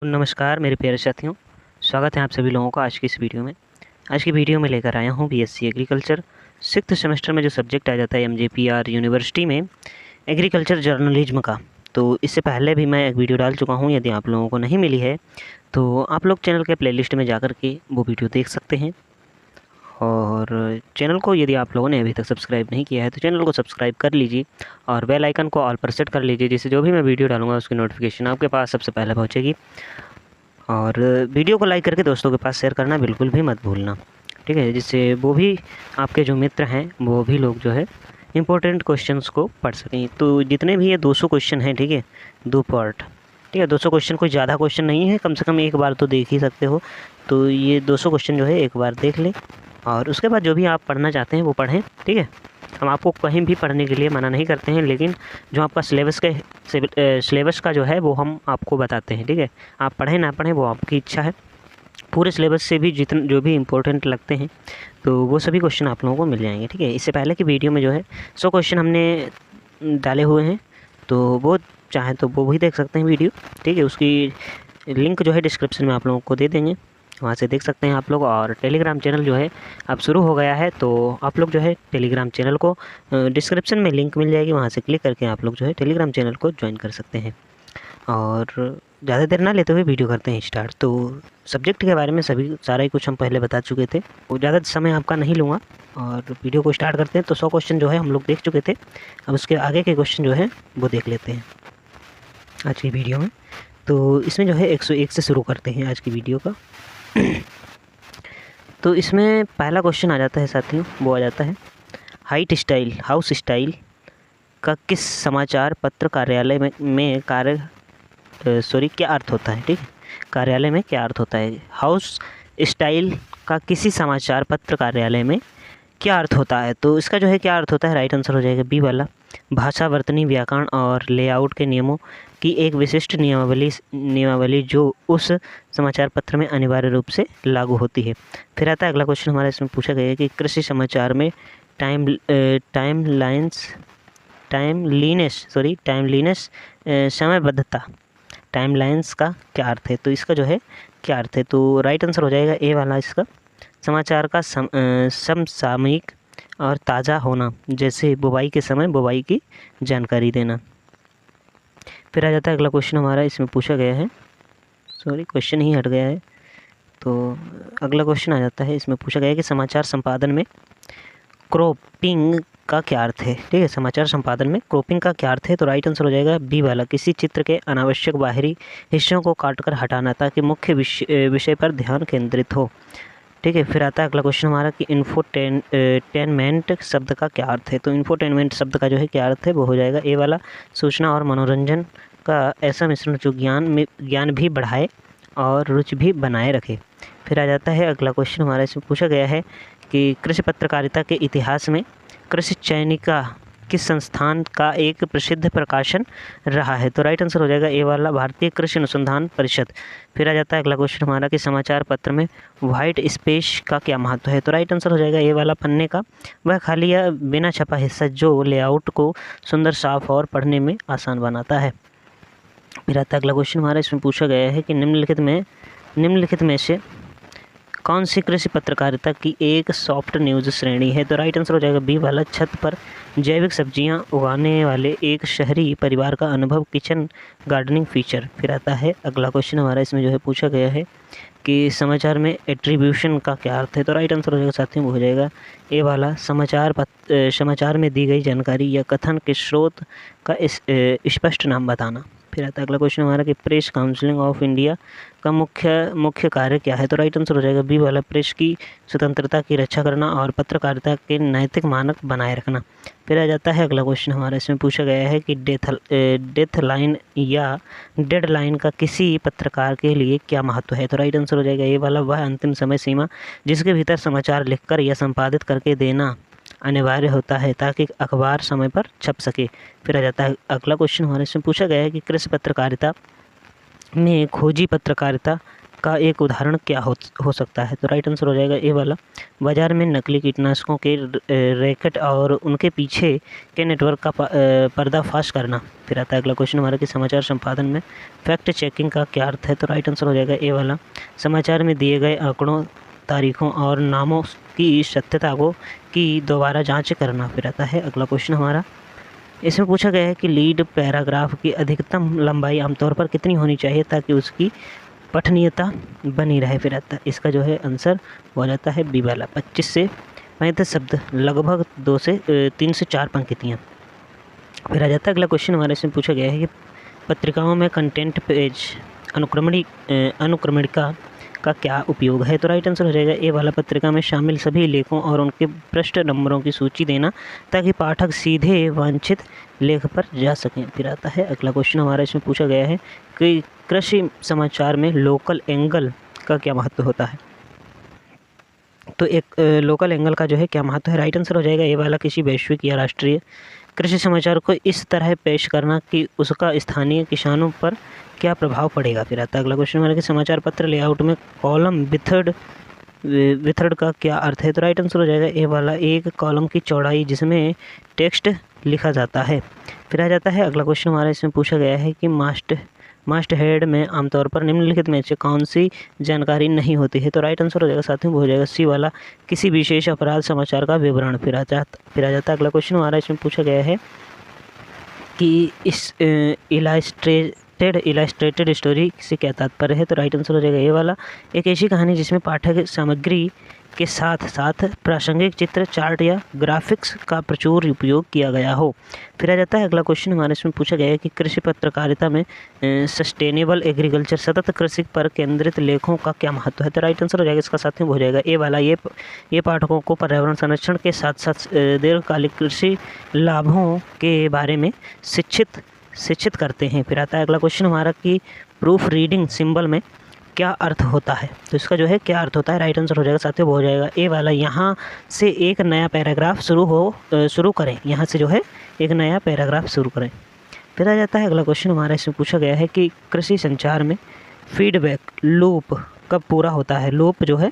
नमस्कार मेरे प्यारे साथियों, स्वागत है आप सभी लोगों का आज की इस वीडियो में। आज की वीडियो में लेकर आया हूँ बीएससी एग्रीकल्चर 6th सेमेस्टर में जो सब्जेक्ट आ जाता है एमजेपीआर यूनिवर्सिटी में एग्रीकल्चर जर्नलिज्म का। तो इससे पहले भी मैं एक वीडियो डाल चुका हूँ, यदि आप लोगों को नहीं मिली है तो आप लोग चैनल के प्लेलिस्ट में जाकर के वो वीडियो देख सकते हैं। और चैनल को यदि आप लोगों ने अभी तक सब्सक्राइब नहीं किया है तो चैनल को सब्सक्राइब कर लीजिए और बेल आइकन को ऑल पर सेट कर लीजिए, जिससे जो भी मैं वीडियो डालूंगा उसकी नोटिफिकेशन आपके पास सबसे पहले पहुंचेगी। और वीडियो को लाइक करके दोस्तों के पास शेयर करना बिल्कुल भी मत भूलना, ठीक है, जिससे वो भी आपके जो मित्र हैं वो भी लोग जो है इम्पोर्टेंट क्वेश्चंस को पढ़ सकें। तो जितने भी ये 200 क्वेश्चन हैं, ठीक है, 2 पार्ट, ठीक है, 200 क्वेश्चन कोई ज़्यादा क्वेश्चन नहीं है, कम से कम एक बार तो देख ही सकते हो। तो ये 200 क्वेश्चन जो है एक बार देख लें और उसके बाद जो भी आप पढ़ना चाहते हैं वो पढ़ें, ठीक है। हम आपको कहीं भी पढ़ने के लिए मना नहीं करते हैं, लेकिन जो आपका सिलेबस का जो है वो हम आपको बताते हैं, ठीक है। आप पढ़ें ना पढ़ें वो आपकी इच्छा है। पूरे सिलेबस से भी जितने जो भी इम्पोर्टेंट लगते हैं तो वो सभी क्वेश्चन आप लोगों को मिल जाएंगे, ठीक है। इससे पहले की वीडियो में जो है 100 क्वेश्चन हमने डाले हुए हैं, तो वो चाहें तो वो भी देख सकते हैं वीडियो, ठीक है। उसकी लिंक जो है डिस्क्रिप्शन में आप लोगों को दे देंगे, वहाँ से देख सकते हैं आप लोग। और टेलीग्राम चैनल जो है अब शुरू हो गया है, तो आप लोग जो है टेलीग्राम चैनल को डिस्क्रिप्शन में लिंक मिल जाएगी, वहाँ से क्लिक करके आप लोग जो है टेलीग्राम चैनल को ज्वाइन कर सकते हैं। और ज़्यादा देर ना लेते हुए वीडियो करते हैं स्टार्ट। तो सब्जेक्ट के बारे में सारा ही कुछ हम पहले बता चुके थे, वो ज़्यादा समय आपका नहीं लूँगा और वीडियो को स्टार्ट करते हैं। तो 100 क्वेश्चन जो है हम लोग देख चुके थे, अब उसके आगे के क्वेश्चन जो है वो देख लेते हैं आज की वीडियो में। तो इसमें जो है 101 से शुरू करते हैं आज की वीडियो का। तो इसमें पहला क्वेश्चन आ जाता है साथियों, वो आ जाता है हाउस स्टाइल का किस समाचार पत्र कार्यालय में क्या अर्थ होता है, ठीक है। कार्यालय में क्या अर्थ होता है, हाउस स्टाइल का किसी समाचार पत्र कार्यालय में क्या अर्थ होता है। तो इसका जो है क्या अर्थ होता है, राइट आंसर हो जाएगा बी वाला। भाषा, वर्तनी, व्याकरण और लेआउट के नियमों की एक विशिष्ट नियमावली जो उस समाचार पत्र में अनिवार्य रूप से लागू होती है। फिर आता है अगला क्वेश्चन हमारा, इसमें पूछा गया है कि कृषि समाचार में टाइमलीनेस समयबद्धता, टाइमलाइंस का क्या अर्थ है। तो इसका जो है क्या अर्थ है, तो राइट आंसर हो जाएगा ए वाला इसका। समाचार का समसामयिक और ताज़ा होना, जैसे बुवाई के समय बुवाई की जानकारी देना। फिर आ जाता है अगला क्वेश्चन हमारा, इसमें पूछा गया है, क्वेश्चन ही हट गया है। तो अगला क्वेश्चन आ जाता है, इसमें पूछा गया है कि समाचार संपादन में क्रॉपिंग का क्या अर्थ है, ठीक है। समाचार संपादन में क्रॉपिंग का क्या अर्थ है, तो राइट आंसर हो जाएगा बी वाला। किसी चित्र के अनावश्यक बाहरी हिस्सों को काटकर हटाना ताकि मुख्य विषय पर ध्यान केंद्रित हो, ठीक है। फिर आता है अगला क्वेश्चन हमारा कि इंफोटेनमेंट शब्द का क्या अर्थ है। तो इंफोटेनमेंट शब्द का जो है क्या अर्थ है, वो हो जाएगा ए वाला। सूचना और मनोरंजन का ऐसा मिश्रण जो ज्ञान भी बढ़ाए और रुचि भी बनाए रखे। फिर आ जाता है अगला क्वेश्चन हमारा, इसमें पूछा गया है कि कृषि पत्रकारिता के इतिहास में कृषि चयनिका किस संस्थान का एक प्रसिद्ध प्रकाशन रहा है। तो राइट आंसर हो जाएगा ए वाला, भारतीय कृषि अनुसंधान परिषद। फिर आ जाता है अगला क्वेश्चन हमारा कि समाचार पत्र में वाइट स्पेस का क्या महत्व है। तो राइट आंसर हो जाएगा ए वाला, पन्ने का वह खाली या बिना छपा हिस्सा जो लेआउट को सुंदर, साफ और पढ़ने में आसान बनाता है। फिर आता है अगला क्वेश्चन हमारा, इसमें पूछा गया है कि निम्नलिखित में से कौन सी कृषि पत्रकारिता की एक सॉफ्ट न्यूज़ श्रेणी है। तो राइट आंसर हो जाएगा बी वाला, छत पर जैविक सब्जियां उगाने वाले एक शहरी परिवार का अनुभव, किचन गार्डनिंग फीचर। फिर आता है अगला क्वेश्चन हमारा, इसमें जो है पूछा गया है कि समाचार में एट्रीब्यूशन का क्या अर्थ है। तो राइट आंसर हो जाएगा साथियों, वो हो जाएगा ए वाला, समाचार में दी गई जानकारी या कथन के स्रोत का स्पष्ट नाम बताना। फिर आता है अगला क्वेश्चन हमारा कि प्रेस काउंसिल ऑफ इंडिया का मुख्य कार्य क्या है। तो राइट आंसर हो जाएगा बी वाला, प्रेस की स्वतंत्रता की रक्षा करना और पत्रकारिता के नैतिक मानक बनाए रखना। फिर आ जाता है अगला क्वेश्चन हमारा, इसमें पूछा गया है कि डेथ लाइन या डेडलाइन का किसी पत्रकार के लिए क्या महत्व है। तो राइट आंसर हो जाएगा ए वाला, वह अंतिम समय सीमा जिसके भीतर समाचार लिखकर या संपादित करके देना अनिवार्य होता है ताकि अखबार समय पर छप सके। फिर आ जाता है अगला क्वेश्चन हमारे, इसमें पूछा गया है कि कृषि पत्रकारिता में खोजी पत्रकारिता का एक उदाहरण क्या हो सकता है? तो राइट आंसर हो जाएगा ए वाला, बाजार में नकली कीटनाशकों के रैकेट और उनके पीछे के नेटवर्क का पर्दाफाश करना। फिर आता है अगला क्वेश्चन हमारा कि समाचार संपादन में फैक्ट चेकिंग का क्या अर्थ है? तो राइट आंसर हो जाएगा ए वाला, समाचार में दिए गए आंकड़ों, तारीखों और नामों की सत्यता की दोबारा जांच करना। फिर आता है अगला क्वेश्चन हमारा, इसमें पूछा गया है कि लीड पैराग्राफ की अधिकतम लंबाई आमतौर पर कितनी होनी चाहिए ताकि उसकी पठनीयता बनी रहे। फिर आता है इसका जो है आंसर हो जाता है बी वाला, 25 से 35 शब्द, लगभग 3 से 4 पंक्तियाँ। फिर आ जाता है अगला क्वेश्चन हमारे इसमें पूछा गया है कि पत्रिकाओं में कंटेंट पेज अनुक्रमणिका का क्या उपयोग है? तो राइट आंसर हो जाएगा ए वाला, पत्रिका में शामिल सभी लेखों और उनके पृष्ठ नंबरों की सूची देना ताकि पाठक सीधे वांछित लेख पर जा सकें। फिर आता है अगला क्वेश्चन हमारा इसमें पूछा गया है कि कृषि समाचार में लोकल एंगल का क्या महत्व होता है? तो एक लोकल एंगल का जो है क्या महत्व है? राइट आंसर हो जाएगा ए वाला, किसी वैश्विक या राष्ट्रीय कृषि समाचार को इस तरह पेश करना कि उसका स्थानीय किसानों पर क्या प्रभाव पड़ेगा। फिर आता है अगला क्वेश्चन हमारा कि समाचार पत्र लेआउट में कॉलम विथर्ड का क्या अर्थ है? तो राइट आंसर हो जाएगा ए वाला, एक कॉलम की चौड़ाई जिसमें टेक्स्ट लिखा जाता है। फिर आ जाता है अगला क्वेश्चन हमारा इसमें पूछा गया है कि मास्ट हेड में आमतौर पर निम्नलिखित में से कौन सी जानकारी नहीं होती है? तो राइट आंसर हो जाएगा साथियों हो जाएगा सी वाला, किसी विशेष अपराध समाचार का विवरण। फिर आ जाता है अगला क्वेश्चन हमारा इसमें पूछा गया है कि इस इलास्ट्रेटेड स्टोरी से क्या तात्पर्य है? तो राइट आंसर हो जाएगा ये वाला, एक ऐसी कहानी जिसमें पाठक सामग्री के साथ साथ प्रासंगिक चित्र, चार्ट या ग्राफिक्स का प्रचुर उपयोग किया गया हो। फिर आ जाता है अगला क्वेश्चन हमारे इसमें पूछा गया है कि कृषि पत्रकारिता में सस्टेनेबल एग्रीकल्चर, सतत कृषि पर केंद्रित लेखों का क्या महत्व है? तो राइट आंसर हो जाएगा इसका साथियों हो जाएगा ए वाला, ये पाठकों को पर्यावरण संरक्षण के साथ साथ दीर्घकालिक कृषि लाभों के बारे में शिक्षित करते हैं। फिर आता है अगला क्वेश्चन हमारा कि प्रूफ रीडिंग सिंबल में क्या अर्थ होता है? तो इसका जो है क्या अर्थ होता है? राइट आंसर हो जाएगा साथियों हो जाएगा ए वाला, यहाँ से एक नया पैराग्राफ शुरू करें, यहाँ से जो है एक नया पैराग्राफ शुरू करें। फिर आ जाता है अगला क्वेश्चन हमारा इसमें पूछा गया है कि कृषि संचार में फीडबैक लूप कब पूरा होता है? लूप जो है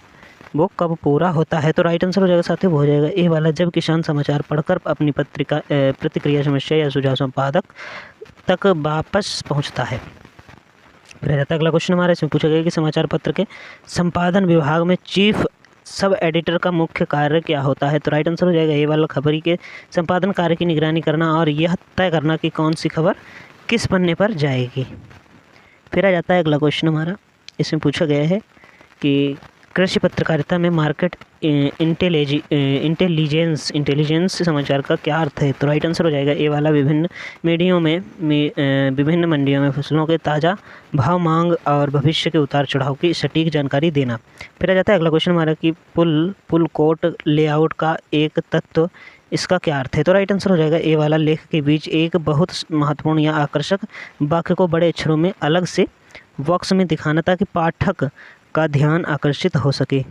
वो कब पूरा होता है? तो राइट आंसर हो जाएगा साथियों हो जाएगा ए वाला, जब किसान समाचार पढ़कर अपनी प्रतिक्रिया, समस्या या सुझाव संपादक तक वापस पहुंचता है। फिर जाता है अगला क्वेश्चन हमारा इसमें पूछा गया कि समाचार पत्र के संपादन विभाग में चीफ सब एडिटर का मुख्य कार्य क्या होता है? तो राइट आंसर हो जाएगा ये वाला, खबरी के संपादन कार्य की निगरानी करना और यह तय करना कि कौन सी खबर किस पन्ने पर जाएगी। फिर आ जाता है अगला क्वेश्चन हमारा, इसमें पूछा गया है कि कृषि पत्रकारिता में मार्केट इंटेलिजेंस समाचार का क्या अर्थ है? तो राइट आंसर हो जाएगा ए वाला, विभिन्न मंडियों में फसलों के ताज़ा भाव, मांग और भविष्य के उतार चढ़ाव की सटीक जानकारी देना। फिर आ जाता है अगला क्वेश्चन हमारा कि पुल कोट लेआउट का एक तत्व, इसका क्या अर्थ है? तो राइट आंसर हो जाएगा ए वाला, लेख के बीच एक बहुत महत्वपूर्ण या आकर्षक वाक्य को बड़े अक्षरों में अलग से बॉक्स में दिखाना ताकि पाठक का ध्यान आकर्षित हो सके।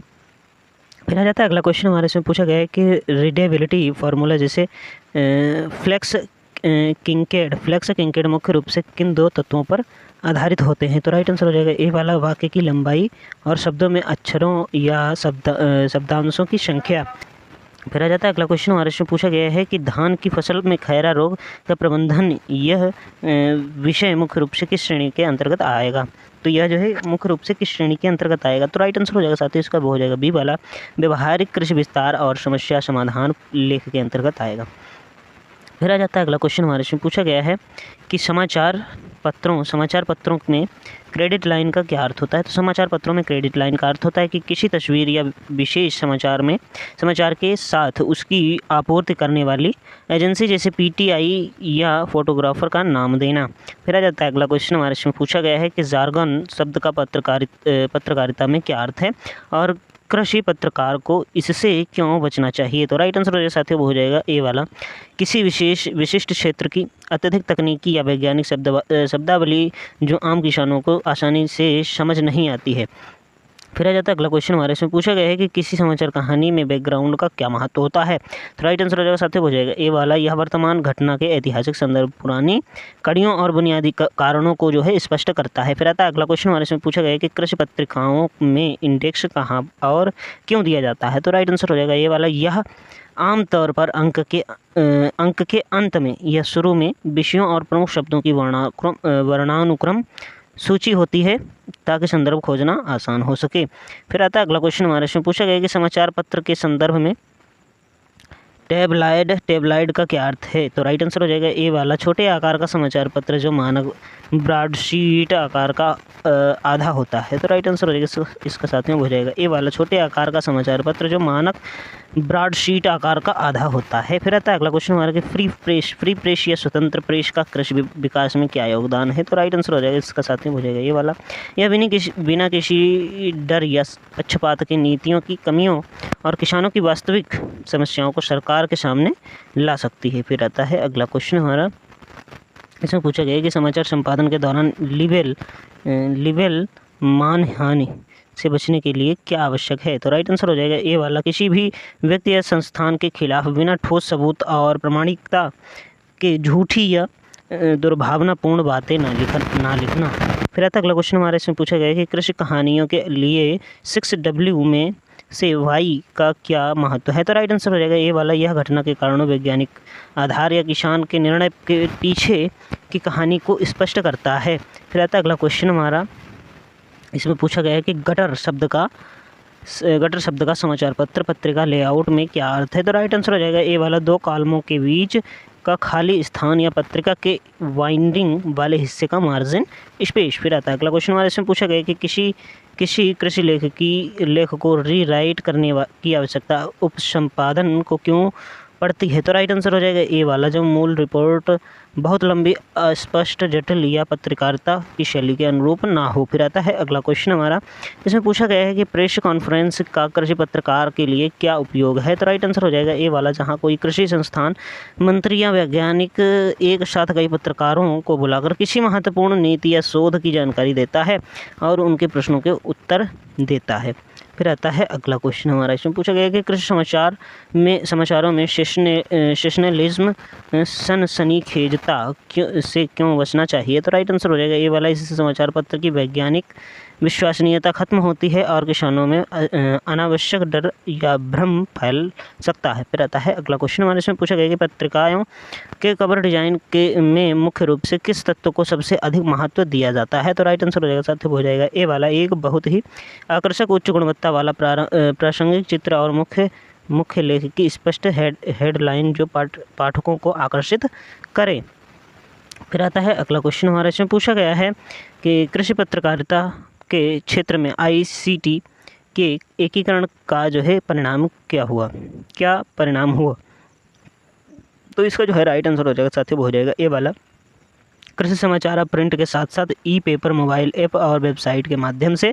फिर आ जाता है अगला क्वेश्चन हमारे इसमें पूछा गया है कि रीडेबिलिटी फार्मूला जैसे फ्लेक्स किंकेड मुख्य रूप से किन दो तत्वों पर आधारित होते हैं? तो राइट आंसर हो जाएगा ए वाला, वाक्य की लंबाई और शब्दों में अक्षरों या शब्दांशों की संख्या। फिर आ जाता है अगला क्वेश्चन हमारे इसमें पूछा गया है कि धान की फसल में खैरा रोग का प्रबंधन, यह विषय मुख्य रूप से किस श्रेणी के अंतर्गत आएगा? तो यह जो है मुख्य रूप से किस श्रेणी के अंतर्गत आएगा? तो राइट आंसर हो जाएगा साथियों इसका वो हो जाएगा बी वाला, व्यवहारिक कृषि विस्तार और समस्या समाधान लेख के अंतर्गत आएगा। फिर आ जाता है अगला क्वेश्चन हमारे इसमें पूछा गया है कि समाचार पत्रों में क्रेडिट लाइन का क्या अर्थ होता है? तो समाचार पत्रों में क्रेडिट लाइन का अर्थ होता है कि किसी तस्वीर या विशेष समाचार के साथ उसकी आपूर्ति करने वाली एजेंसी जैसे पीटीआई या फोटोग्राफर का नाम देना। फिर आ जाता है अगला क्वेश्चन हमारे इसमें पूछा गया है कि जार्गन शब्द का पत्रकारिता में क्या अर्थ है और कृषि पत्रकार को इससे क्यों बचना चाहिए? तो राइट आंसर हो जाएगा साथियों वो हो जाएगा ए वाला, किसी विशिष्ट क्षेत्र की अत्यधिक तकनीकी या वैज्ञानिक शब्दावली जो आम किसानों को आसानी से समझ नहीं आती है। फिर आ जाता है अगला क्वेश्चन हमारे इसमें पूछा गया है कि किसी समाचार कहानी में बैकग्राउंड का क्या महत्व होता है। तो राइट आंसर हो जाएगा साथियों, हो जाएगा ए वाला, यह वर्तमान घटना के ऐतिहासिक संदर्भ, पुरानी कड़ियों और बुनियादी कारणों को जो है स्पष्ट करता है। फिर आता है अगला क्वेश्चन हमारे इसमें पूछा गया है कि कृषि पत्रिकाओं में इंडेक्स कहाँ और क्यों दिया जाता है। तो राइट आंसर हो जाएगा ये वाला, यह आमतौर पर अंक के अंत में या शुरू में विषयों और प्रमुख शब्दों की वर्णानुक्रम सूची होती है ताकि संदर्भ खोजना आसान हो सके। फिर आता है अगला क्वेश्चन हमारे इसमें पूछा गया कि समाचार पत्र के संदर्भ में टेबलाइड का क्या अर्थ है। तो राइट आंसर हो जाएगा ए वाला, छोटे आकार का समाचार पत्र जो मानक ब्रॉडशीट आकार का आधा होता है। तो राइट आंसर हो जाएगा इसका साथ में हो जाएगा ए वाला, छोटे आकार का समाचार पत्र जो मानक ब्रॉडशीट आकार का आधा होता है। फिर आता है अगला क्वेश्चन हमारा कि फ्री प्रेस या स्वतंत्र प्रेस का कृषि विकास में क्या योगदान है। तो राइट आंसर हो जाएगा इसका साथ में हो जाएगा ये वाला, यह बिना किसी डर या पक्षपात की नीतियों की कमियों और किसानों की वास्तविक समस्याओं को सरकार के सामने ला सकती है। फिर आता है अगला क्वेश्चन हमारा, इसमें पूछा गया है कि समाचार संपादन के दौरान लिबेल मानहानि से बचने के लिए क्या आवश्यक है। तो राइट आंसर हो जाएगा ए वाला, किसी भी व्यक्ति या संस्थान के खिलाफ बिना ठोस सबूत और प्रमाणिकता के झूठी या दुर्भावनापूर्ण बातें ना लिखना। फिर आता अगला क्वेश्चन हमारे इसमें पूछा गया है कि कृषि कहानियों के लिए 6W में से वाई का क्या महत्व है। तो राइट आंसर हो जाएगा ए वाला, यह घटना के कारणों, वैज्ञानिक आधार या किसान के निर्णय के पीछे की कहानी को स्पष्ट करता है। फिर आता अगला क्वेश्चन हमारा, इसमें पूछा गया है कि गटर शब्द का समाचार पत्रिका लेआउट में क्या अर्थ है। तो राइट आंसर हो जाएगा ए वाला, दो कॉलमों के बीच का खाली स्थान या पत्रिका के वाइंडिंग वाले हिस्से का मार्जिन स्पेस। फिर आता है अगला क्वेश्चन हमारे इसमें पूछा गया है कि किसी कृषि लेख को रीराइट करने की आवश्यकता उपसंपादन को क्यों पड़ती है। तो राइट आंसर हो जाएगा ए वाला, जब मूल रिपोर्ट बहुत लंबी, अस्पष्ट, जटिल या पत्रकारिता की शैली के अनुरूप ना हो। फिर आता है अगला क्वेश्चन हमारा, इसमें पूछा गया है कि प्रेस कॉन्फ्रेंस का कृषि पत्रकार के लिए क्या उपयोग है। तो राइट आंसर हो जाएगा ए वाला, जहां कोई कृषि संस्थान, मंत्री या वैज्ञानिक एक साथ कई पत्रकारों को बुलाकर किसी महत्वपूर्ण नीति या शोध की जानकारी देता है और उनके प्रश्नों के उत्तर देता है। फिर आता है अगला क्वेश्चन हमारा, इसमें पूछा गया है कि कृषि समाचारों में सेशनलिज्म, सनसनीखेजता से क्यों बचना चाहिए। तो राइट आंसर हो जाएगा ये वाला, इससे समाचार पत्र की वैज्ञानिक विश्वसनीयता खत्म होती है और किसानों में अनावश्यक डर या भ्रम फैल सकता है। फिर आता है अगला क्वेश्चन हमारे, इसमें पूछा गया कि पत्रिकाओं के कवर डिजाइन में मुख्य रूप से किस तत्व को सबसे अधिक महत्व दिया जाता है। तो राइट आंसर हो जाएगा साथियों, हो जाएगा ए वाला, एक बहुत ही आकर्षक उच्च गुणवत्ता वाला प्रासंगिक चित्र और मुख्य लेख की स्पष्ट हेडलाइन जो पाठकों को आकर्षित करे। फिर आता है अगला क्वेश्चन हमारे, इसमें पूछा गया है कि कृषि पत्रकारिता के क्षेत्र में ICT के एकीकरण का जो है परिणाम हुआ। तो इसका जो है राइट आंसर हो जाएगा साथियों, हो जाएगा ए वाला, कृषि समाचार अब प्रिंट के साथ साथ ई-पेपर, मोबाइल ऐप और वेबसाइट के माध्यम से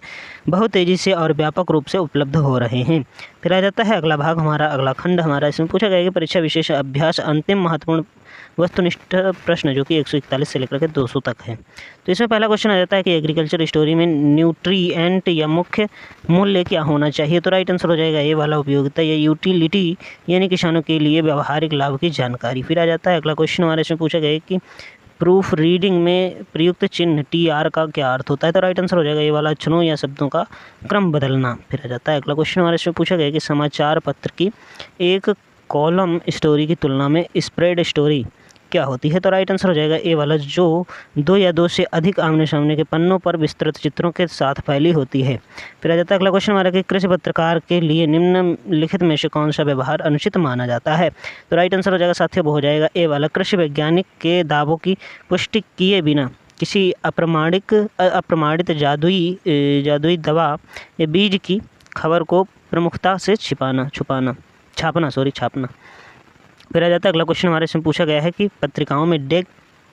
बहुत तेज़ी से और व्यापक रूप से उपलब्ध हो रहे हैं। फिर आ जाता है अगला भाग हमारा, अगला खंड हमारा, इसमें पूछा गया कि परीक्षा विशेष अभ्यास अंतिम महत्वपूर्ण वस्तुनिष्ठ प्रश्न जो कि 141 से लेकर के 200 तक है। तो इसमें पहला क्वेश्चन आ जाता है कि एग्रीकल्चर स्टोरी में न्यूट्रिएंट या मुख्य मूल्य क्या होना चाहिए। तो राइट आंसर हो जाएगा ये वाला, उपयोगिता या यूटिलिटी यानी किसानों के लिए व्यावहारिक लाभ की जानकारी। फिर आ जाता है अगला क्वेश्चन हमारे, इसमें पूछा गया कि प्रूफ रीडिंग में प्रयुक्त चिन्ह TR का क्या अर्थ होता है। तो राइट आंसर हो जाएगा ये वाला, अक्षरों या शब्दों का क्रम बदलना। फिर आ जाता है अगला क्वेश्चन हमारे, इसमें पूछा गया कि समाचार पत्र की एक कॉलम स्टोरी की तुलना में स्प्रेड स्टोरी क्या होती है। तो राइट आंसर हो जाएगा ए वाला, जो 2 या 2 से अधिक आमने सामने के पन्नों पर विस्तृत चित्रों के साथ फैली होती है। फिर आ जाता है अगला क्वेश्चन हमारा कि कृषि पत्रकार के लिए निम्नलिखित में से कौन सा व्यवहार अनुचित माना जाता है। तो राइट आंसर हो जाएगा साथियों, हो जाएगा ए वाला, कृषि वैज्ञानिक के दावों की पुष्टि किए बिना किसी अप्रमाणित जादुई दवा या बीज की खबर को प्रमुखता से छापना। फिर आ जाता है अगला क्वेश्चन हमारे, इसमें पूछा गया है कि पत्रिकाओं में डेक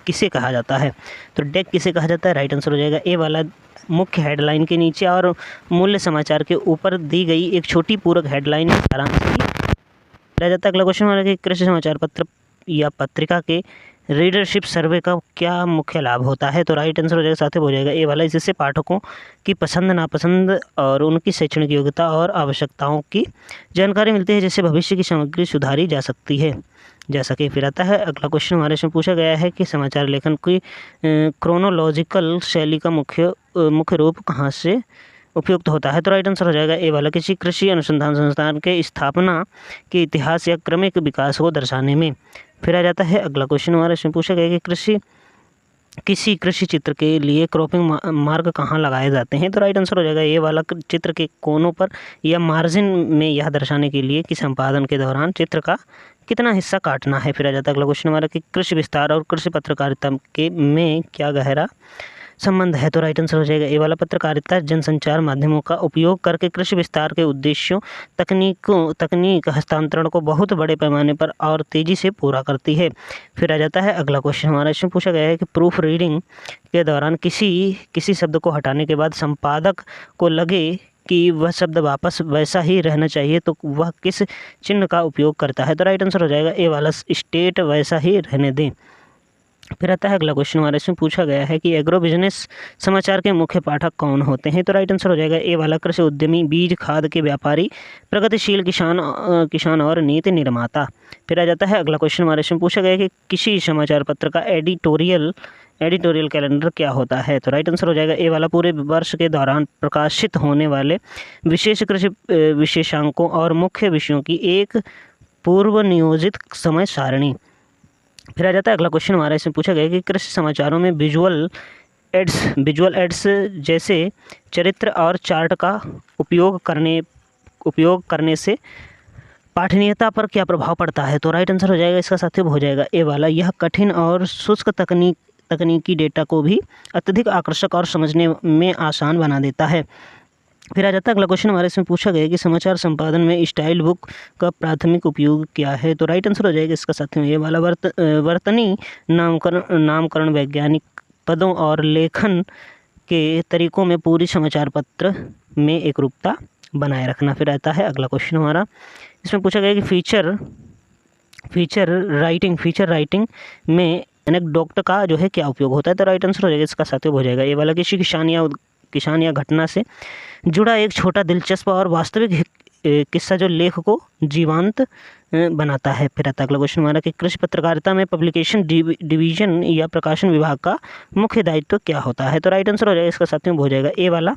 किसे कहा जाता है। तो डेक किसे कहा जाता है, राइट आंसर हो जाएगा ए वाला, मुख्य हेडलाइन के नीचे और मूल्य समाचार के ऊपर दी गई एक छोटी पूरक हेडलाइन सारांश की। फिर आ जाता है अगला क्वेश्चन हमारा कि कृषि समाचार पत्र या पत्रिका के रीडरशिप सर्वे का क्या मुख्य लाभ होता है? तो राइट आंसर हो जाएगा साथियों, हो जाएगा ए वाला। इससे पाठकों की पसंद नापसंद और उनकी शैक्षणिक योग्यता और आवश्यकताओं की जानकारी मिलती है, जिससे भविष्य की सामग्री सुधारी जा सकती है, जा सके। फिर आता है अगला क्वेश्चन हमारे इसमें पूछा गया है कि समाचार लेखन की क्रोनोलॉजिकल शैली का मुख्य रूप कहाँ से उपयुक्त होता है? तो राइट आंसर हो जाएगा ए वाला। किसी कृषि अनुसंधान संस्थान के स्थापना के इतिहास या क्रमिक विकास को दर्शाने में। फिर आ जाता है अगला क्वेश्चन हमारे इसमें पूछा गया कि किसी कृषि चित्र के लिए क्रॉपिंग मार्क कहाँ लगाए जाते हैं? तो राइट आंसर हो जाएगा ये वाला। चित्र के कोनों पर या मार्जिन में यह दर्शाने के लिए कि संपादन के दौरान चित्र का कितना हिस्सा काटना है। फिर आ जाता है अगला क्वेश्चन हमारा कि कृषि विस्तार और कृषि पत्रकारिता में क्या गहरा संबंध है? तो राइट आंसर हो जाएगा ए वाला। पत्रकारिता जनसंचार माध्यमों का उपयोग करके कृषि विस्तार के उद्देश्यों तकनीक हस्तांतरण को बहुत बड़े पैमाने पर और तेजी से पूरा करती है। फिर आ जाता है अगला क्वेश्चन हमारा, इसमें पूछा गया है कि प्रूफ रीडिंग के दौरान किसी शब्द को हटाने के बाद संपादक को लगे कि वह शब्द वापस वैसा ही रहना चाहिए तो वह किस चिन्ह का उपयोग करता है? तो राइट आंसर हो जाएगा ए वाला, स्टेट वैसा ही रहने दें। फिर आता है अगला क्वेश्चन हमारे इसमें पूछा गया है कि एग्रो बिजनेस समाचार के मुख्य पाठक कौन होते हैं? तो राइट आंसर हो जाएगा ए वाला। कृषि उद्यमी, बीज खाद के व्यापारी, प्रगतिशील किसान और नीति निर्माता। फिर आ जाता है अगला क्वेश्चन हमारे इसमें पूछा गया है कि किसी समाचार पत्र का एडिटोरियल कैलेंडर क्या होता है? तो राइट आंसर हो जाएगा ए वाला। पूरे वर्ष के दौरान प्रकाशित होने वाले विशेष कृषि विशेषांकों और मुख्य विषयों की एक पूर्व नियोजित समय सारणी। फिर आ जाता है अगला क्वेश्चन हमारा, इसमें पूछा गया कि कृषि समाचारों में विजुअल एड्स जैसे चरित्र और चार्ट का उपयोग करने से पठनीयता पर क्या प्रभाव पड़ता है? तो राइट आंसर हो जाएगा इसका साथियों, हो जाएगा ए वाला। यह कठिन और शुष्क तकनीकी डेटा को भी अत्यधिक आकर्षक और समझने में आसान बना देता है। फिर आ जाता है अगला क्वेश्चन हमारे इसमें पूछा गया कि समाचार संपादन में स्टाइल बुक का प्राथमिक उपयोग क्या है? तो राइट आंसर हो जाएगा इसका साथियों ये वाला। वर्तनी नामकरण वैज्ञानिक पदों और लेखन के तरीकों में पूरी समाचार पत्र में एकरूपता बनाए रखना। फिर आता है अगला क्वेश्चन हमारा, इसमें पूछा गया कि फीचर राइटिंग में एनेक्डोट का जो है क्या उपयोग होता है? तो राइट आंसर हो जाएगा इसका साथियों, हो जाएगा ये वाला। किसी किसान या घटना से जुड़ा एक छोटा दिलचस्प और वास्तविक किस्सा जो लेख को जीवंत बनाता है। फिर आता है अगला क्वेश्चन हमारा कि कृषि पत्रकारिता में पब्लिकेशन डिवीजन या प्रकाशन विभाग का मुख्य दायित्व क्या होता है? तो राइट आंसर हो जाएगा इसका साथियों, हो जाएगा ए वाला।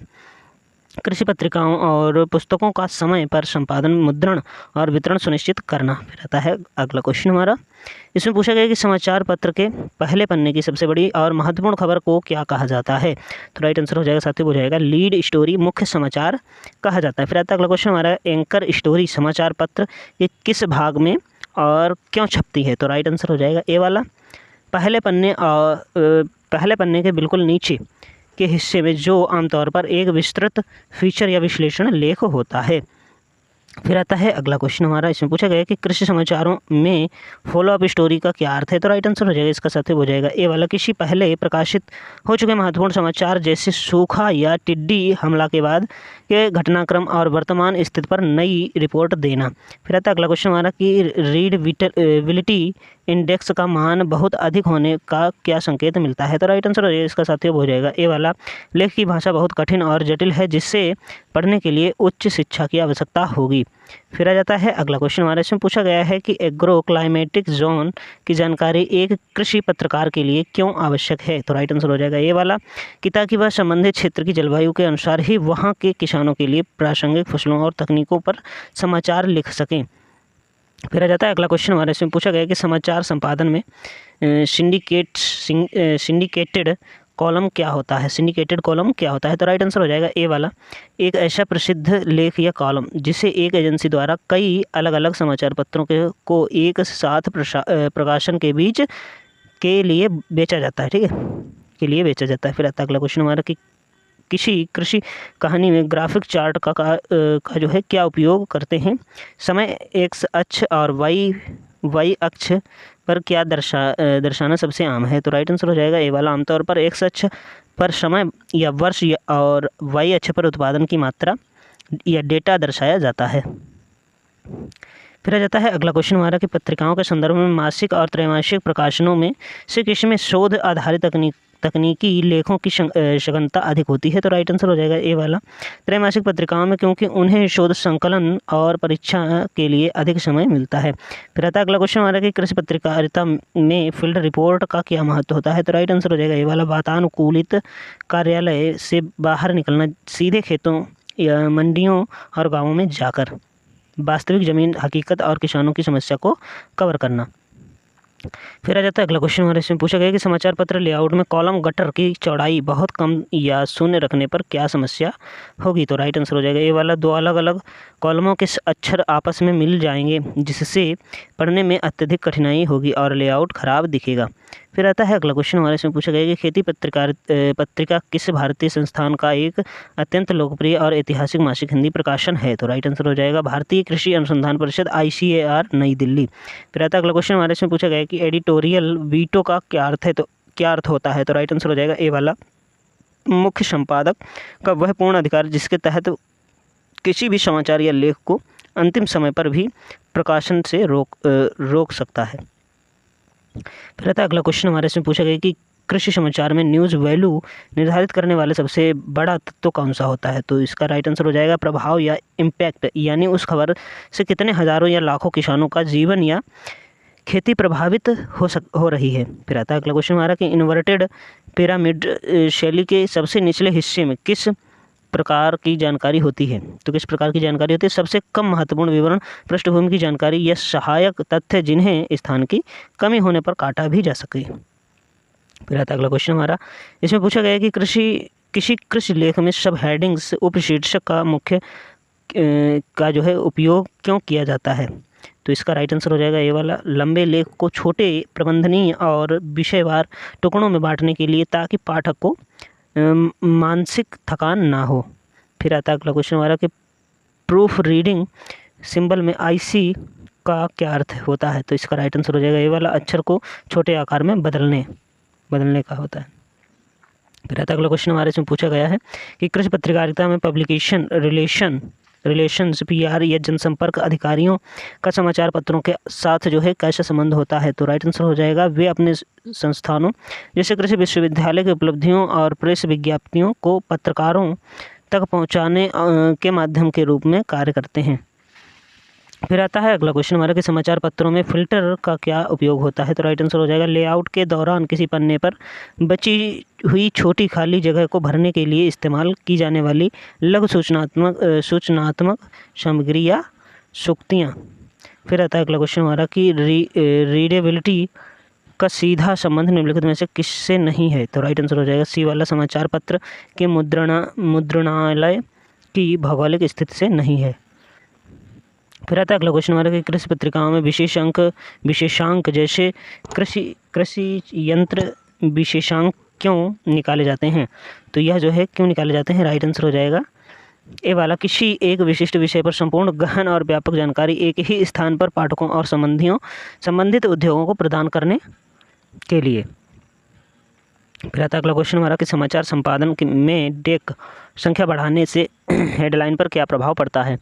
कृषि पत्रिकाओं और पुस्तकों का समय पर संपादन, मुद्रण और वितरण सुनिश्चित करना। फिर आता है अगला क्वेश्चन हमारा, इसमें पूछा गया कि समाचार पत्र के पहले पन्ने की सबसे बड़ी और महत्वपूर्ण खबर को क्या कहा जाता है? तो राइट आंसर हो जाएगा साथियों, हो जाएगा लीड स्टोरी, मुख्य समाचार कहा जाता है। फिर आता है अगला क्वेश्चन हमारा, एंकर स्टोरी समाचार पत्र के किस भाग में और क्यों छपती है? तो राइट आंसर हो जाएगा ए वाला। पहले पन्ने के बिल्कुल नीचे के हिस्से में जो आमतौर पर एक विस्तृत फीचर या विश्लेषण लेख होता है। फिर आता है अगला क्वेश्चन हमारा, इसमें पूछा गया कि कृषि समाचारों में फॉलोअप स्टोरी का क्या अर्थ है? तो राइट आंसर हो जाएगा इसका साथ हो जाएगा ए वाला। किसी पहले प्रकाशित हो चुके महत्वपूर्ण समाचार जैसे सूखा या टिड्डी हमला के बाद के घटनाक्रम और वर्तमान स्थिति पर नई रिपोर्ट देना। फिर आता है अगला क्वेश्चन हमारा कि रीडबिलिटी इंडेक्स का मान बहुत अधिक होने का क्या संकेत मिलता है? तो राइट आंसर इसका साथियों हो जाएगा ए वाला। लेख की भाषा बहुत कठिन और जटिल है जिससे पढ़ने के लिए उच्च शिक्षा की आवश्यकता होगी। फिर आ जाता है अगला क्वेश्चन हमारे, इसमें पूछा गया है कि एग्रो क्लाइमेटिक जोन की जानकारी एक कृषि पत्रकार के लिए क्यों आवश्यक है? तो राइट आंसर हो जाएगा ये वाला कि ताकि वह संबंधित क्षेत्र की जलवायु के अनुसार ही वहाँ के किसानों के लिए प्रासंगिक फसलों और तकनीकों पर समाचार लिख सकें। फिर आ जाता है अगला क्वेश्चन हमारे, इसमें पूछा गया कि समाचार संपादन में सिंडिकेटेड कॉलम क्या होता है? सिंडिकेटेड कॉलम क्या होता है? तो राइट आंसर हो जाएगा ए वाला। एक ऐसा प्रसिद्ध लेख या कॉलम जिसे एक एजेंसी द्वारा कई अलग अलग समाचार पत्रों को एक साथ प्रकाशन के बीच के लिए बेचा जाता है, ठीक है, के लिए बेचा जाता है। फिर आता है अगला क्वेश्चन हमारा कि किसी कृषि कहानी में ग्राफिक चार्ट का जो है क्या उपयोग करते हैं? समय एक्स अक्ष और वाई अक्ष पर क्या दर्शाना सबसे आम है? तो राइट आंसर हो जाएगा ए वाला। आमतौर पर एक्स अक्ष पर समय या वर्ष और वाई अक्ष पर उत्पादन की मात्रा या डेटा दर्शाया जाता है। फिर आ जाता है अगला क्वेश्चन हमारा कि पत्रिकाओं के संदर्भ में मासिक और त्रैमासिक प्रकाशनों में से किस में शोध आधारित तकनीकी लेखों की सघनता अधिक होती है। तो राइट आंसर हो जाएगा ए वाला, त्रैमासिक पत्रिकाओं में, क्योंकि उन्हें शोध संकलन और परीक्षा के लिए अधिक समय मिलता है। फिर आता है अगला क्वेश्चन हमारा कि कृषि पत्रकारिता में फील्ड रिपोर्ट का क्या महत्व होता है। तो राइट आंसर हो जाएगा ए वाला, वातानुकूलित कार्यालय से बाहर निकलना, सीधे खेतों या मंडियों और गाँवों में जाकर वास्तविक जमीन हकीकत और किसानों की समस्या को कवर करना। फिर आ जाता है अगला क्वेश्चन हमारे इसमें पूछा गया कि समाचार पत्र लेआउट में कॉलम गटर की चौड़ाई बहुत कम या शून्य रखने पर क्या समस्या होगी। तो राइट आंसर हो जाएगा ये वाला, दो अलग अलग कॉलमों के अक्षर आपस में मिल जाएंगे जिससे पढ़ने में अत्यधिक कठिनाई होगी और लेआउट खराब दिखेगा। फिर आता है अगला क्वेश्चन हमारे इसमें पूछा गया कि खेती पत्रिका किस भारतीय संस्थान का एक अत्यंत लोकप्रिय और ऐतिहासिक मासिक हिंदी प्रकाशन है। तो राइट आंसर हो जाएगा भारतीय कृषि अनुसंधान परिषद ICAR नई दिल्ली। फिर आता है अगला क्वेश्चन हमारे इसमें पूछा गया कि एडिटोरियल वीटो का क्या अर्थ है, तो क्या अर्थ होता है। तो राइट आंसर हो जाएगा ए वाला, मुख्य संपादक का वह पूर्ण अधिकार जिसके तहत किसी भी समाचार या लेख को अंतिम समय पर भी प्रकाशन से रोक सकता है। फिर आता है अगला क्वेश्चन हमारे इसमें पूछा गया कि कृषि समाचार में न्यूज़ वैल्यू निर्धारित करने वाले सबसे बड़ा तत्व कौन सा होता है। तो इसका राइट आंसर हो जाएगा प्रभाव या इम्पैक्ट, यानी उस खबर से कितने हज़ारों या लाखों किसानों का जीवन या खेती प्रभावित हो रही है। फिर आता है अगला क्वेश्चन हमारा कि इन्वर्टेड पिरामिड शैली के सबसे निचले हिस्से में किस प्रकार की जानकारी होती है। तो किस प्रकार की जानकारी होती है, सबसे कम महत्वपूर्ण विवरण, पृष्ठभूमि की जानकारी या सहायक तथ्य जिन्हें स्थान की कमी होने पर काटा भी जा सके। फिर आता है अगला क्वेश्चन हमारा, इसमें पूछा गया है कि किसी कृषि लेख में सब हेडिंग्स उपशीर्षक का मुख्य का जो है उपयोग क्यों किया जाता है। तो इसका राइट आंसर हो जाएगा ये वाला, लंबे लेख को छोटे प्रबंधनीय और विषयवार टुकड़ों में बांटने के लिए, ताकि पाठक को मानसिक थकान ना हो। फिर आता है अगला क्वेश्चन हमारा कि प्रूफ रीडिंग सिंबल में IC का क्या अर्थ होता है। तो इसका राइट आंसर हो जाएगा ये वाला, अक्षर को छोटे आकार में बदलने का होता है। फिर आता है अगला क्वेश्चन हमारे इसमें पूछा गया है कि कृषि पत्रकारिता में पब्लिकेशन रिलेशंस PR या जनसंपर्क अधिकारियों का समाचार पत्रों के साथ जो है कैसा संबंध होता है। तो राइट आंसर हो जाएगा, वे अपने संस्थानों जैसे कृषि विश्वविद्यालय की उपलब्धियों और प्रेस विज्ञप्तियों को पत्रकारों तक पहुंचाने के माध्यम के रूप में कार्य करते हैं। फिर आता है अगला क्वेश्चन हमारा कि समाचार पत्रों में फिल्टर का क्या उपयोग होता है। तो राइट आंसर हो जाएगा, लेआउट के दौरान किसी पन्ने पर बची हुई छोटी खाली जगह को भरने के लिए इस्तेमाल की जाने वाली लघु सूचनात्मक सामग्री या सूक्तियाँ। फिर आता है अगला क्वेश्चन हमारा कि रीडेबिलिटी का सीधा संबंध निम्नलिखित में से किससे नहीं है। तो राइट आंसर हो जाएगा C वाला, समाचार पत्र के मुद्रणालय की भौगोलिक स्थिति से नहीं है। फिर आता है अगला क्वेश्चन हमारा कि कृषि पत्रिकाओं में विशेषांक जैसे कृषि यंत्र विशेषांक क्यों निकाले जाते हैं। तो यह जो है क्यों निकाले जाते हैं, राइट आंसर हो जाएगा ए वाला, किसी एक विशिष्ट विषय पर संपूर्ण गहन और व्यापक जानकारी एक ही स्थान पर पाठकों और संबंधित उद्योगों को प्रदान करने के लिए। फिर आता है अगला क्वेश्चन हमारा कि समाचार संपादन में डेक संख्या बढ़ाने से हेडलाइन पर क्या प्रभाव पड़ता है।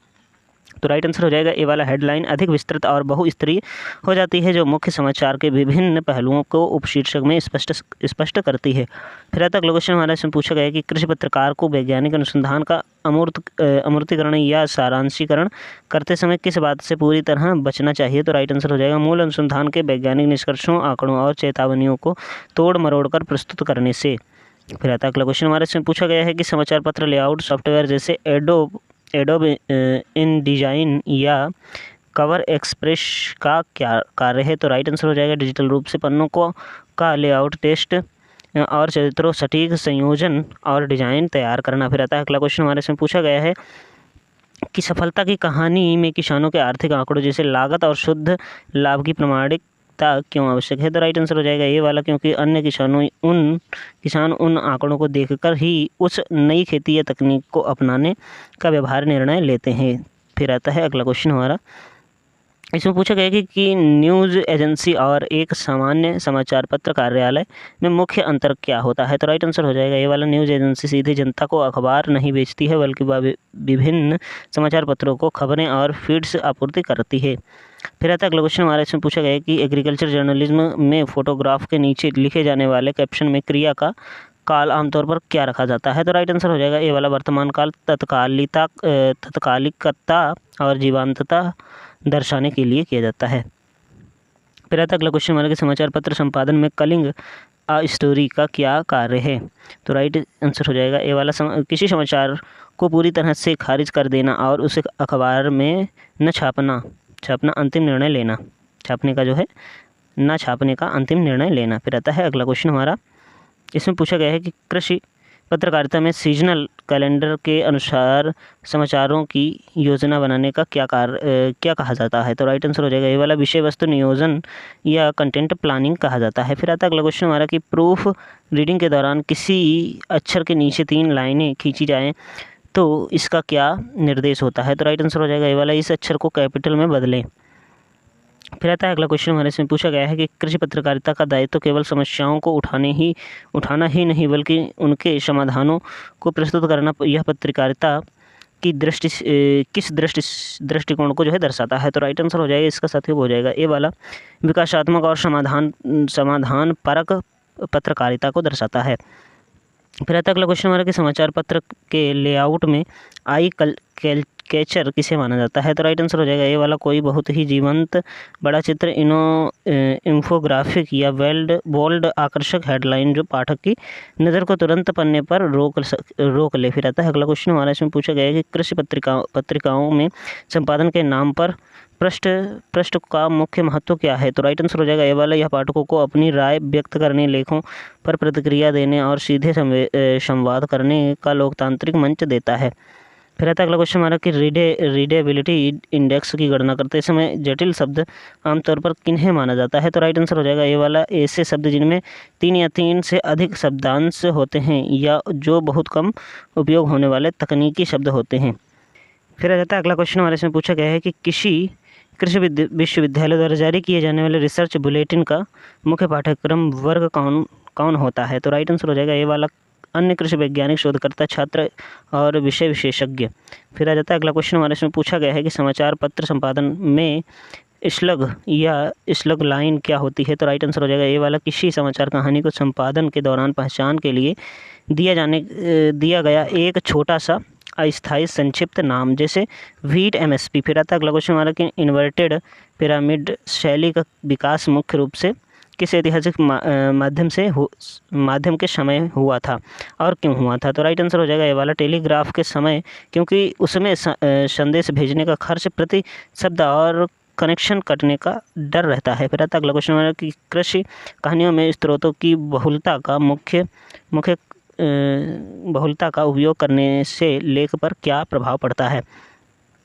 तो राइट आंसर हो जाएगा ए वाला, हेडलाइन अधिक विस्तृत और बहुस्तरीय हो जाती है, जो मुख्य समाचार के विभिन्न पहलुओं को उपशीर्षक में स्पष्ट करती है। फिर आता अगला क्वेश्चन हमारा इसमें पूछा गया कि कृषि पत्रकार को वैज्ञानिक अनुसंधान का अमूर्तीकरण या सारांशीकरण करते समय किस बात से पूरी तरह बचना चाहिए। तो राइट आंसर हो जाएगा, मूल अनुसंधान के वैज्ञानिक निष्कर्षों, आंकड़ों और चेतावनियों को तोड़ मरोड़ कर प्रस्तुत करने से। फिर आता अगला क्वेश्चन हमारे इसमें पूछा गया है कि समाचार पत्र लेआउट सॉफ्टवेयर जैसे एडोब InDesign या कवर एक्सप्रेस का क्या कार्य है। तो राइट आंसर हो जाएगा, डिजिटल रूप से पन्नों का लेआउट, टेस्ट और चरित्रों सटीक संयोजन और डिजाइन तैयार करना। फिर आता है अगला क्वेश्चन हमारे इसमें पूछा गया है कि सफलता की कहानी में किसानों के आर्थिक आंकड़ों जैसे लागत और शुद्ध लाभ की प्रमाणिकता क्यों आवश्यक है। तो राइट आंसर हो जाएगा ये वाला, क्योंकि अन्य किसान उन आंकड़ों को देखकर ही उस नई खेती या तकनीक को अपनाने का व्यवहार निर्णय लेते हैं। फिर आता है अगला क्वेश्चन हमारा, इसमें पूछा गया कि न्यूज़ एजेंसी और एक सामान्य समाचार पत्र कार्यालय में मुख्य अंतर क्या होता है। तो राइट आंसर हो जाएगा ये वाला, न्यूज़ एजेंसी सीधे जनता को अखबार नहीं बेचती है, बल्कि विभिन्न समाचार पत्रों को खबरें और फीड्स आपूर्ति करती है। फिर आता है अगला क्वेश्चन हमारा, इसमें पूछा गया है कि एग्रीकल्चर जर्नलिज्म में फोटोग्राफ के नीचे लिखे जाने वाले कैप्शन में क्रिया का काल आमतौर पर क्या रखा जाता है? तो राइट आंसर हो जाएगा ए वाला, वर्तमान काल, तत्कालिकता और जीवंतता दर्शाने के लिए किया जाता है। फिर आता है अगला क्वेश्चन हमारा कि समाचार पत्र संपादन में कलिंग आ स्टोरी का क्या कार्य है? तो राइट आंसर हो जाएगा ए वाला, किसी समाचार को पूरी तरह से खारिज कर देना और उसे अखबार में न छापना अंतिम निर्णय लेना, छापने का जो है न छापने का अंतिम निर्णय लेना। फिर आता है अगला क्वेश्चन हमारा, इसमें पूछा गया है कि कृषि पत्रकारिता में सीजनल कैलेंडर के अनुसार समाचारों की योजना बनाने का क्या कहा जाता है? तो राइट आंसर हो जाएगा ये वाला, विषय वस्तु नियोजन या कंटेंट प्लानिंग कहा जाता है। फिर आता है अगला क्वेश्चन हमारा कि प्रूफ रीडिंग के दौरान किसी अक्षर के नीचे 3 लाइनें खींची जाएं तो इसका क्या निर्देश होता है? तो राइट आंसर हो जाएगा ये वाला, इस अक्षर को कैपिटल में बदलें। फिर आता है अगला क्वेश्चन हमारे इसमें पूछा गया है कि कृषि पत्रकारिता का दायित्व केवल समस्याओं को उठाना ही नहीं बल्कि उनके समाधानों को प्रस्तुत करना, यह पत्रकारिता की किस दृष्टिकोण को जो है दर्शाता है? तो राइट आंसर हो जाएगा इसका साथियों हो जाएगा ए वाला, विकासात्मक और समाधान परक पत्रकारिता को दर्शाता है। फिर आता है अगला क्वेश्चन हमारा कि समाचार पत्र के लेआउट में आई कैचर किसे माना जाता है? तो राइट आंसर हो जाएगा ये वाला, कोई बहुत ही जीवंत बड़ा चित्र, इंफोग्राफिक या बोल्ड आकर्षक हेडलाइन जो पाठक की नज़र को तुरंत पन्ने पर रोक ले। फिर आता है अगला क्वेश्चन हमारा, इसमें पूछा गया है कि कृषि पत्रिकाओं में संपादन के नाम पर पृष्ठ का मुख्य महत्व क्या है? तो राइट आंसर हो जाएगा ये वाला, यह पाठकों को अपनी राय व्यक्त करने, लेखों पर प्रतिक्रिया देने और सीधे संवाद करने का लोकतांत्रिक मंच देता है। फिर आता है अगला क्वेश्चन हमारा कि रीडेबिलिटी इंडेक्स की गणना करते समय जटिल शब्द आमतौर पर किन्हें माना जाता है? तो राइट आंसर हो जाएगा ये वाला, ऐसे शब्द जिनमें 3 या 3 से अधिक शब्दांश होते हैं या जो बहुत कम उपयोग होने वाले तकनीकी शब्द होते हैं। फिर आ जाता है अगला क्वेश्चन हमारे इसमें पूछा गया है कि कृषि विश्वविद्यालय द्वारा जारी किए जाने वाले रिसर्च बुलेटिन का मुख्य पाठ्यक्रम वर्ग कौन होता है? तो राइट आंसर हो जाएगा ये वाला, अन्य कृषि वैज्ञानिक, शोधकर्ता, छात्र और विषय विशेषज्ञ। फिर आ जाता है अगला क्वेश्चन हमारे इसमें पूछा गया है कि समाचार पत्र संपादन में स्लग या स्लग लाइन क्या होती है? तो राइट आंसर हो जाएगा ये वाला, किसी समाचार कहानी को संपादन के दौरान पहचान के लिए दिया गया एक छोटा सा अस्थायी संक्षिप्त नाम, जैसे वीट MSP। फिर आता है अगला क्वेश्चन हमारा कि इन्वर्टेड पिरामिड शैली का विकास मुख्य रूप से किस ऐतिहासिक माध्यम के समय हुआ था और क्यों हुआ था? तो राइट आंसर हो जाएगा ये वाला, टेलीग्राफ के समय, क्योंकि उसमें संदेश भेजने का खर्च प्रति शब्द और कनेक्शन कटने का डर रहता है। फिर आता है अगला क्वेश्चन हमारा कि कृषि कहानियों में स्रोतों की बहुलता का उपयोग करने से लेख पर क्या प्रभाव पड़ता है?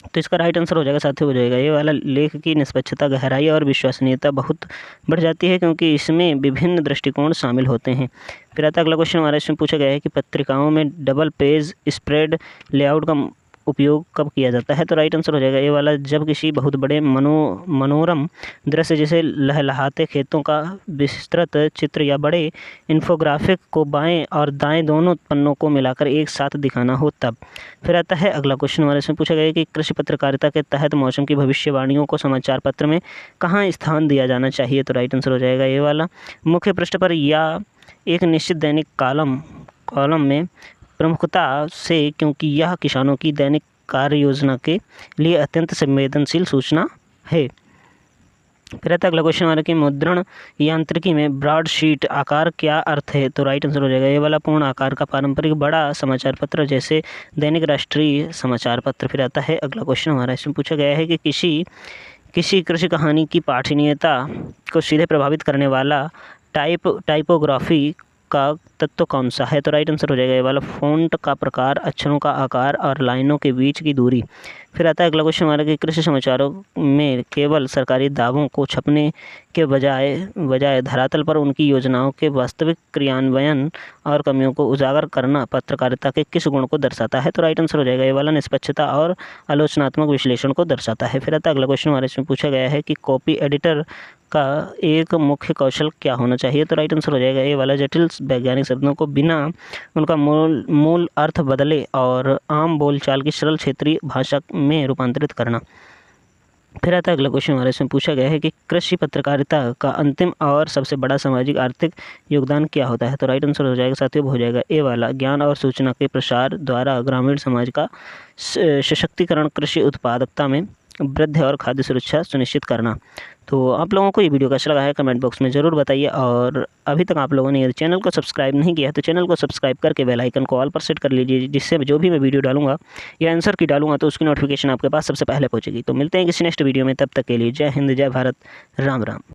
तो इसका राइट आंसर हो जाएगा साथियों हो जाएगा ये वाला, लेख की निष्पक्षता, गहराई और विश्वसनीयता बहुत बढ़ जाती है क्योंकि इसमें विभिन्न दृष्टिकोण शामिल होते हैं। फिर आता है अगला क्वेश्चन हमारा, इसमें पूछा गया है कि पत्रिकाओं में डबल पेज स्प्रेड लेआउट का उपयोग कब किया जाता है? तो राइट आंसर हो जाएगा ये वाला, जब किसी बहुत बड़े मनोरम दृश्य जैसे लहलहाते खेतों का विस्तृत चित्र या बड़े इन्फोग्राफिक को बाएं और दाएं दोनों पन्नों को मिलाकर एक साथ दिखाना हो तब। फिर आता है अगला क्वेश्चन हमारे इसमें पूछा गया है कि कृषि पत्रकारिता के तहत मौसम की भविष्यवाणियों को समाचार पत्र में कहाँ स्थान दिया जाना चाहिए? तो राइट आंसर हो जाएगा ये वाला, मुख्य पृष्ठ पर या एक निश्चित दैनिक कॉलम में प्रमुखता से, क्योंकि यह किसानों की दैनिक कार्य योजना के लिए अत्यंत संवेदनशील सूचना है। फिर आता है अगला क्वेश्चन हमारा कि मुद्रण यांत्रिकी में ब्रॉडशीट आकार क्या अर्थ है? तो राइट आंसर हो जाएगा ये वाला, पूर्ण आकार का पारंपरिक बड़ा समाचार पत्र जैसे दैनिक राष्ट्रीय समाचार पत्र। फिर आता है अगला क्वेश्चन हमारा, इसमें पूछा गया है कि किसी कृषि कहानी की पठनीयता को सीधे प्रभावित करने वाला टाइपोग्राफी का तत्व कौन सा है? तो राइट आंसर हो जाएगा ये वाला, फ़ॉन्ट का प्रकार, अक्षरों का आकार और लाइनों के बीच की दूरी। फिर आता है अगला क्वेश्चन हमारा कि कृषि समाचारों में केवल सरकारी दावों को छपने के बजाय धरातल पर उनकी योजनाओं के वास्तविक क्रियान्वयन और कमियों को उजागर करना पत्रकारिता के किस गुण को दर्शाता है? तो राइट आंसर हो जाएगा ये वाला, निष्पक्षता और आलोचनात्मक विश्लेषण को दर्शाता है। फिर आता है अगला क्वेश्चन हमारे इसमें पूछा गया है कि कॉपी एडिटर का एक मुख्य कौशल क्या होना चाहिए? तो राइट आंसर हो जाएगा ये वाला, जटिल वैज्ञानिक शब्दों को बिना उनका मूल अर्थ बदले और आम बोलचाल की सरल क्षेत्रीय भाषा में रूपांतरित करना। फिर आता है अगला क्वेश्चन हमारे इसमें पूछा गया है कि कृषि पत्रकारिता का अंतिम और सबसे बड़ा सामाजिक आर्थिक योगदान क्या होता है। तो राइट आंसर हो जाएगा साथियों, वो हो जाएगा ए वाला, ज्ञान और सूचना के प्रसार द्वारा ग्रामीण समाज का सशक्तिकरण, कृषि उत्पादकता में वृद्धि और खाद्य सुरक्षा सुनिश्चित करना। तो आप लोगों को ये वीडियो कैसा लगा है कमेंट बॉक्स में ज़रूर बताइए, और अभी तक आप लोगों ने यदि चैनल को सब्सक्राइब नहीं किया है तो चैनल को सब्सक्राइब करके बेल आइकन को ऑल पर सेट कर लीजिए, जिससे जो भी मैं वीडियो डालूंगा या आंसर की डालूंगा तो उसकी नोटिफिकेशन आपके पास सबसे पहले पहुंचेगी। तो मिलते हैं किसी नेक्स्ट वीडियो में, तब तक के लिए जय हिंद, जय भारत, राम राम।